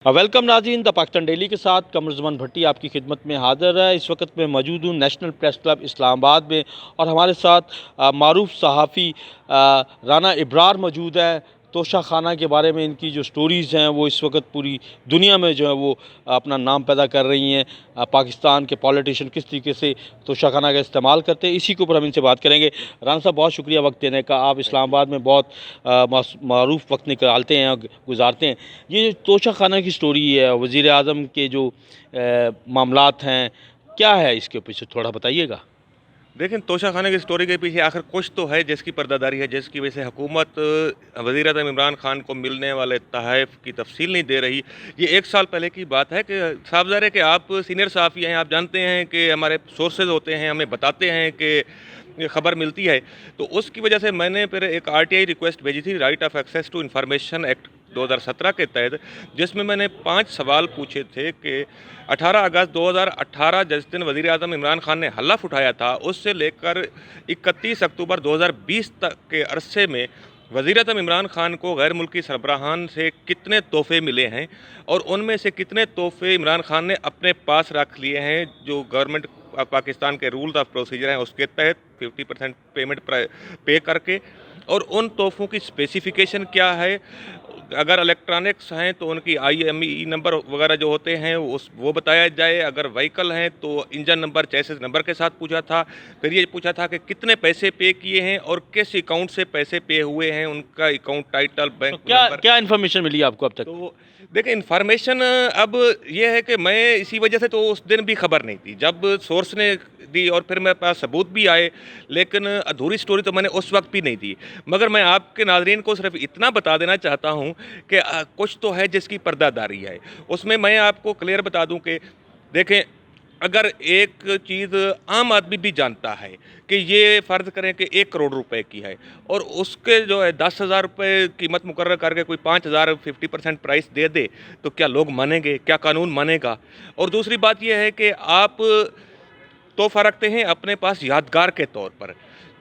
Welcome नाज़रीन, the Pakistan daily के साथ कमरुज़्ज़मान भट्टी आपकी खिदमत में हाज़िर है। इस वक्त मैं मौजूद हूँ नेशनल प्रेस क्लब इस्लामाबाद में और हमारे साथ मारूफ सहाफ़ी राना इब्रार मौजूद है। तोशा खाना के बारे में इनकी जो स्टोरीज़ हैं वो इस वक्त पूरी दुनिया में जो है वो अपना नाम पैदा कर रही हैं। पाकिस्तान के पॉलिटिशियन किस तरीके से तोशा खाना का इस्तेमाल करते हैं, इसी के ऊपर हम इनसे बात करेंगे। राना साहब, बहुत शुक्रिया वक्त देने का। आप इस्लामाबाद में बहुत मारूफ वक्त निकालते हैं, गुजारते हैं। ये जो तोशा खाना की स्टोरी है, वज़ीर आज़म के जो मामलात हैं, क्या है इसके पीछे, थोड़ा बताइएगा। लेकिन तोशा खाने की स्टोरी के पीछे आखिर कुछ तो है जिसकी पर्दादारी है, जिसकी वजह से हुकूमत वज़ीर आज़म इमरान खान को मिलने वाले तहफ़ की तफसील नहीं दे रही। ये 1 साल पहले की बात है कि साफ ज़ाहिर है कि आप सीनियर सहाफ़ी हैं, आप जानते हैं कि हमारे सोर्सेज होते हैं, हमें बताते हैं कि ये खबर मिलती है। तो उसकी वजह से मैंने फिर एक आरटीआई रिक्वेस्ट भेजी थी, right of access to information act 2017 के तहत, जिसमें मैंने 5 सवाल पूछे थे कि 18 अगस्त 2018 जिस दिन वज़ीर आज़म इमरान खान ने हलफ उठाया था, उससे लेकर 31 अक्टूबर 2020 तक के अरसे में वज़ीर आज़म इमरान खान को गैर मुल्की सरबराहान से कितने तोहफ़े मिले हैं और उनमें से कितने तोहफ़े इमरान खान ने अपने पास रख लिए हैं, जो गवर्नमेंट पाकिस्तान के रूल्स ऑफ प्रोसीजर हैं उसके तहत 50% पेमेंट पे करके, और उन तोहफ़ों की स्पेसिफिकेशन क्या है। अगर इलेक्ट्रॉनिक्स हैं तो उनकी IMEI नंबर वगैरह जो होते हैं वो बताया जाए। अगर व्हीकल हैं तो इंजन नंबर, चेसिस नंबर के साथ पूछा था। फिर ये पूछा था कि कितने पैसे पे किए हैं और किस अकाउंट से पैसे पे हुए हैं, उनका अकाउंट टाइटल, बैंक तो क्या नंबर। क्या इन्फॉर्मेशन मिली आपको अब तक? तो देखिए, इन्फॉर्मेशन अब ये है कि मैं इसी वजह से तो उस दिन भी खबर नहीं थी जब सोर्स ने दी और फिर मेरे पास सबूत भी आए, लेकिन अधूरी स्टोरी तो मैंने उस वक्त भी नहीं दी। मगर मैं आपके नाज़रीन को सिर्फ इतना बता देना चाहता हूँ कि कुछ तो है जिसकी पर्दादारी है। उसमें मैं आपको क्लियर बता दूँ कि देखें, अगर एक चीज़ आम आदमी भी जानता है कि ये फ़र्ज़ करें कि 1 करोड़ रुपए की है और उसके जो है 10,000 रुपये कीमत मुकर्रर करके कोई 5,000 50% प्राइस दे दे, तो क्या लोग मानेंगे? क्या कानून मानेगा? और दूसरी बात यह है कि आप तोहफ़ा रखते हैं अपने पास यादगार के तौर पर।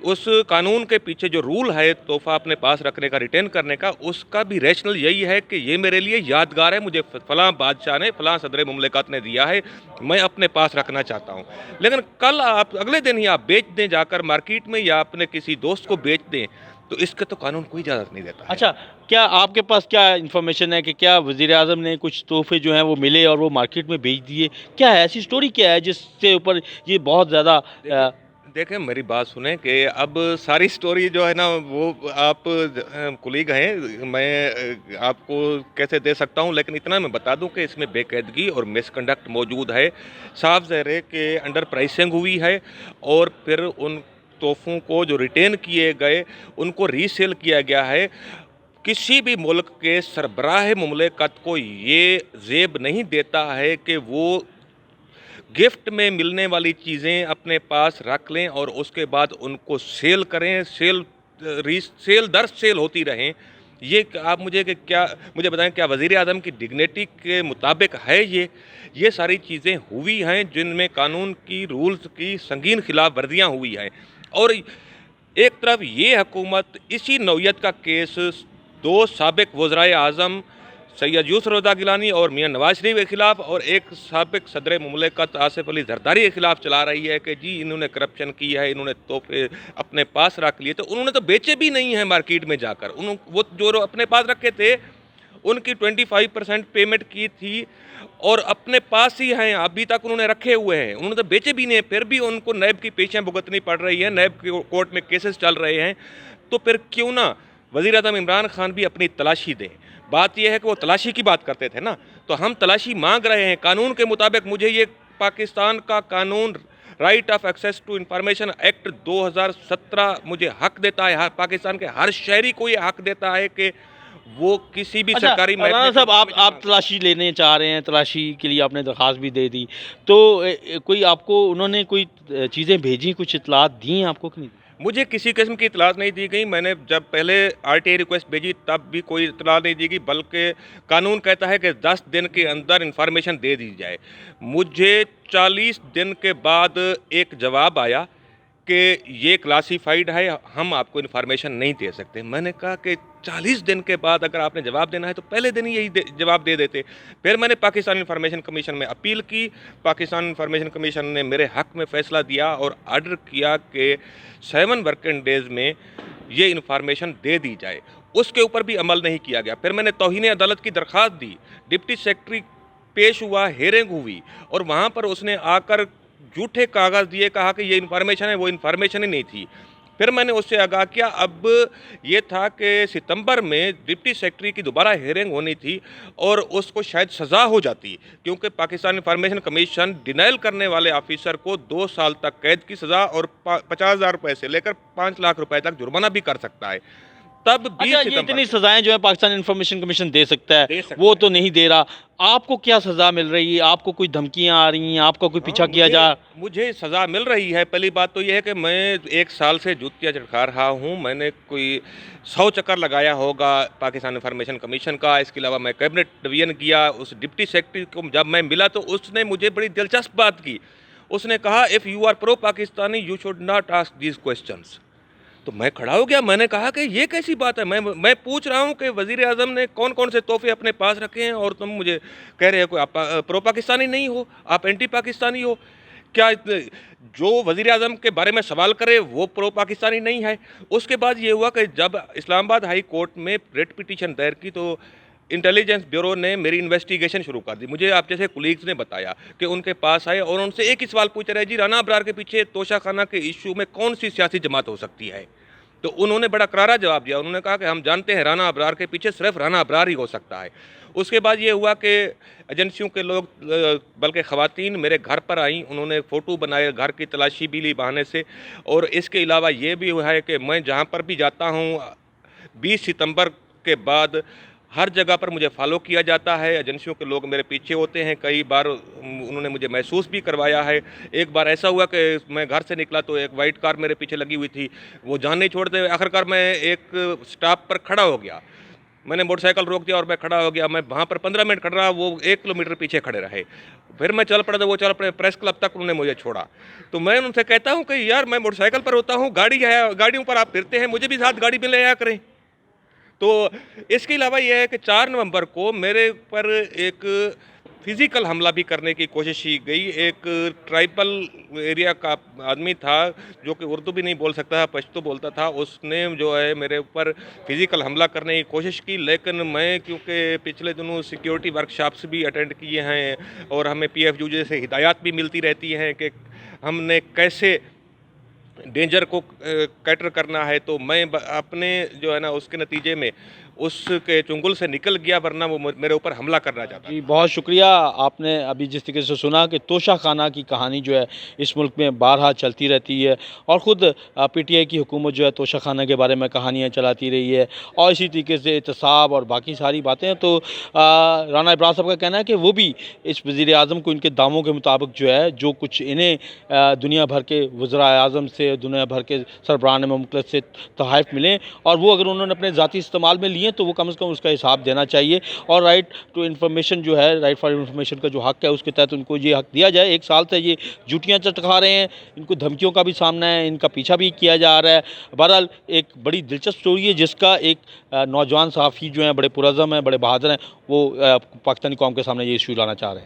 उस कानून के पीछे जो रूल है तोहफ़ा अपने पास रखने का, रिटेन करने का, उसका भी रैशनल यही है कि ये मेरे लिए यादगार है, मुझे फ़लाँ बादशाह ने, फ़लाँ सदर मुमलिकत ने दिया है, मैं अपने पास रखना चाहता हूँ। लेकिन कल आप अगले दिन ही आप बेच दें जाकर मार्केट में या अपने किसी दोस्त को बेच दें, तो इसके तो कानून कोई इजाज़त नहीं देता है। अच्छा, क्या आपके पास क्या इन्फॉर्मेशन है कि क्या वज़ीर आज़म ने कुछ तोहफ़े जो हैं वो मिले और वो मार्केट में बेच दिए? क्या है, ऐसी स्टोरी क्या है जिससे ऊपर ये बहुत ज़्यादा देखिए देखें, मेरी बात सुने कि अब सारी स्टोरी जो है ना वो आप कुलीग हैं, मैं आपको कैसे दे सकता हूं, लेकिन इतना मैं बता दूं कि इसमें बेकायदगी और मिसकंडक्ट मौजूद है। साफ ज़ाहिर है कि अंडर प्राइसिंग हुई है और फिर उन तोहफ़ों को जो रिटेन किए गए उनको रीसेल किया गया है। किसी भी मुल्क के सरबराह मुमलिकत को ये ज़ेब नहीं देता है कि वो गिफ्ट में मिलने वाली चीज़ें अपने पास रख लें और उसके बाद उनको सेल करें, सेल दर सेल होती रहें। ये आप मुझे कि क्या मुझे बताएं, क्या वज़ीर आज़म की डिग्निटी के मुताबिक है ये सारी चीज़ें हुई हैं जिनमें कानून की, रूल्स की संगीन खिलाफ वर्जियाँ हुई हैं। और एक तरफ ये हुकूमत इसी नौयत का केस 2 साबिक वज़राए आज़म सैयद यूसुफ रज़ा गिलानी और मियां नवाज शरीफ के खिलाफ और एक साबिक सदर मुमलिकत आसिफ अली जरदारी के खिलाफ चला रही है कि जी इन्होंने करप्शन की है, इन्होंने तोहफे अपने पास रख लिए। तो उन्होंने तो बेचे भी नहीं हैं मार्केट में जाकर, वो जो अपने पास रखे थे उनकी 25% पेमेंट की थी और अपने पास ही हैं, अभी तक उन्होंने रखे हुए हैं, उन्होंने तो बेचे भी नहीं, फिर भी उनको नैब की पेशियाँ भुगतनी पड़ रही है, नैब की कोर्ट में केसेस चल रहे हैं। तो फिर क्यों ना वज़ीर आज़म इमरान खान भी अपनी तलाशी दें। बात यह है कि वो तलाशी की बात करते थे ना, तो हम तलाशी मांग रहे हैं कानून के मुताबिक। मुझे ये पाकिस्तान का कानून right of access to information act 2017 मुझे हक देता है, पाकिस्तान के हर शहरी को ये हक देता है कि वो किसी भी अच्छा, सरकारी राना साहब, आप महकमे आप तलाशी लेने चाह रहे हैं, तलाशी के लिए आपने दरख्वास्त भी दे दी, तो कोई आपको उन्होंने कोई चीज़ें भेजी, कुछ इत्तलात दी हैं आपको कि नहीं? मुझे किसी किस्म की इतलात नहीं दी गई। मैंने जब पहले आरटीआई रिक्वेस्ट भेजी तब भी कोई इतला नहीं दी गई, बल्कि कानून कहता है कि 10 दिन के अंदर इन्फॉर्मेशन दे दी जाए। मुझे 40 दिन के बाद एक जवाब आया कि ये क्लासिफाइड है, हम आपको इन्फॉर्मेशन नहीं दे सकते। मैंने कहा कि 40 दिन के बाद अगर आपने जवाब देना है तो पहले दिन ही यही जवाब दे देते। फिर मैंने पाकिस्तान इंफॉर्मेशन कमीशन में अपील की। पाकिस्तान इंफॉर्मेशन कमीशन ने मेरे हक़ में फ़ैसला दिया और आर्डर किया कि 7 वर्किंग डेज़ में ये इंफॉर्मेशन दे दी जाए। उसके ऊपर भी अमल नहीं किया गया। फिर मैंने तौहीन अदालत की दरख्वास्त दी। डिप्टी सेक्रेटरी पेश हुआ, हेयरिंग हुई और वहाँ पर उसने आकर झूठे कागज़ दिए, कहा कि ये इन्फॉर्मेशन है, वो इन्फॉर्मेशन ही नहीं थी। फिर मैंने उससे आगाह किया। अब ये था कि सितंबर में डिप्टी सेक्रेटरी की दोबारा हेयरिंग होनी थी और उसको शायद सज़ा हो जाती, क्योंकि पाकिस्तान इंफॉर्मेशन कमीशन डिनाइल करने वाले ऑफिसर को 2 साल तक कैद की सज़ा और 50,000 रुपये से लेकर 5 लाख रुपए तक जुर्माना भी कर सकता है। तब 20 अच्छा, ये सितंबर इतनी सजाएं जो है पाकिस्तान इंफॉर्मेशन कमीशन दे सकता दे है, सकता वो है। तो नहीं दे रहा। आपको क्या सजा मिल रही है? आपको कोई धमकियां आ रही हैं? आपका कोई पीछा किया जा? मुझे सज़ा मिल रही है। पहली बात तो ये है कि मैं 1 साल से जूतियाँ चटका रहा हूँ। मैंने कोई 100 चक्कर लगाया होगा पाकिस्तान इंफॉर्मेशन कमीशन का। इसके अलावा मैं कैबिनेट डिवीजन किया। उस डिप्टी सेक्रेटरी को जब मैं मिला तो उसने मुझे बड़ी दिलचस्प बात की। उसने कहा, if you are pro Pakistani you should not ask these questions. तो मैं खड़ा हो गया। मैंने कहा कि ये कैसी बात है? मैं पूछ रहा हूँ कि वज़ीर आज़म ने कौन कौन से तोहफे अपने पास रखे हैं और तुम मुझे कह रहे हो कि आप प्रो पाकिस्तानी नहीं हो, आप एंटी पाकिस्तानी हो। क्या जो वज़ीर आज़म के बारे में सवाल करे वो प्रो पाकिस्तानी नहीं है? उसके बाद ये हुआ कि जब इस्लामाबाद हाई कोर्ट में रिट पिटीशन दायर की तो इंटेलिजेंस ब्यूरो ने मेरी इन्वेस्टिगेशन शुरू कर दी। मुझे आप जैसे कुलीग्स ने बताया कि उनके पास आए और उनसे एक ही सवाल पूछ रहे, जी राना अबरार के पीछे तोशाखाना के इशू में कौन सी सियासी जमात हो सकती है? तो उन्होंने बड़ा करारा जवाब दिया। उन्होंने कहा कि हम जानते हैं राना अबरार के पीछे सिर्फ राना अबरार ही हो सकता है। उसके बाद ये हुआ कि एजेंसियों के लोग बल्कि ख़वातीन मेरे घर पर आईं। उन्होंने फ़ोटो बनाए, घर की तलाशी भी ली बहाने से। और इसके अलावा ये भी हुआ है कि मैं जहाँ पर भी जाता हूँ 20 सितंबर के बाद हर जगह पर मुझे फॉलो किया जाता है। एजेंसियों के लोग मेरे पीछे होते हैं। कई बार उन्होंने मुझे महसूस भी करवाया है। एक बार ऐसा हुआ कि मैं घर से निकला तो एक वाइट कार मेरे पीछे लगी हुई थी। वो जान नहीं छोड़ते। आखिरकार मैं एक स्टॉप पर खड़ा हो गया। मैंने मोटरसाइकिल रोक दिया और मैं खड़ा हो गया। मैं वहाँ पर 15 मिनट खड़ा रहा, वो 1 किलोमीटर पीछे खड़े रहे। फिर मैं चल पड़ा तो वो चल पड़े। प्रेस क्लब तक उन्होंने मुझे छोड़ा। तो मैं उनसे कहता हूँ कि यार मैं मोटरसाइकिल पर होता हूँ, गाड़ी है, गाड़ियों पर आप फिरते हैं, मुझे भी साथ गाड़ी में ले आया करें। तो इसके अलावा यह है कि 4 नवंबर को मेरे पर एक फिज़िकल हमला भी करने की कोशिश की गई। एक ट्राइबल एरिया का आदमी था जो कि उर्दू भी नहीं बोल सकता था, पश्तो बोलता था। उसने जो है मेरे ऊपर फिज़िकल हमला करने की कोशिश की, लेकिन मैं क्योंकि पिछले दिनों सिक्योरिटी वर्कशॉप्स भी अटेंड किए हैं और हमें PFUJ से हिदायत भी मिलती रहती हैं कि हमने कैसे डेंजर को कैटर करना है। तो मैं अपने जो है ना उसके नतीजे में उसके चुंगल से निकल गया, वरना वो मेरे ऊपर हमला करना चाहता। जी, बहुत शुक्रिया। आपने अभी जिस तरीके से सुना कि तोशाखाना की कहानी जो है इस मुल्क में बारहा चलती रहती है और ख़ुद PTI की हुकूमत जो है तोशाखाना के बारे में कहानियाँ चलाती रही है और इसी तरीके से एहतसाब और बाकी सारी बातें हैं। तो राना इब्रार साहब का कहना है कि वो भी इस वज़ीर आज़म को इनके दावों के मुताबिक जो है जो कुछ इन्हें दुनिया भर के वज़राए आज़म से, दुनिया भर के सरबराहान मुमलिकत से तोहफ़े मिले और वो अगर उन्होंने अपने ज़ाती इस्तेमाल में लिए तो वो कम से कम उसका हिसाब देना चाहिए। और राइट टू इन्फॉर्मेशन जो है, राइट फॉर इन्फॉर्मेशन का जो हक़ है उसके तहत उनको ये हक़ दिया जाए। 1 साल से ये जूतियाँ चटका रहे हैं, इनको धमकियों का भी सामना है, इनका पीछा भी किया जा रहा है। बहरहाल एक बड़ी दिलचस्प स्टोरी है जिसका एक नौजवान सहाफ़ी जो हैं बड़े पुरज़म हैं, बड़े बहादुर हैं, वो पाकिस्तानी कौम के सामने ये इशू लाना चाह रहे हैं।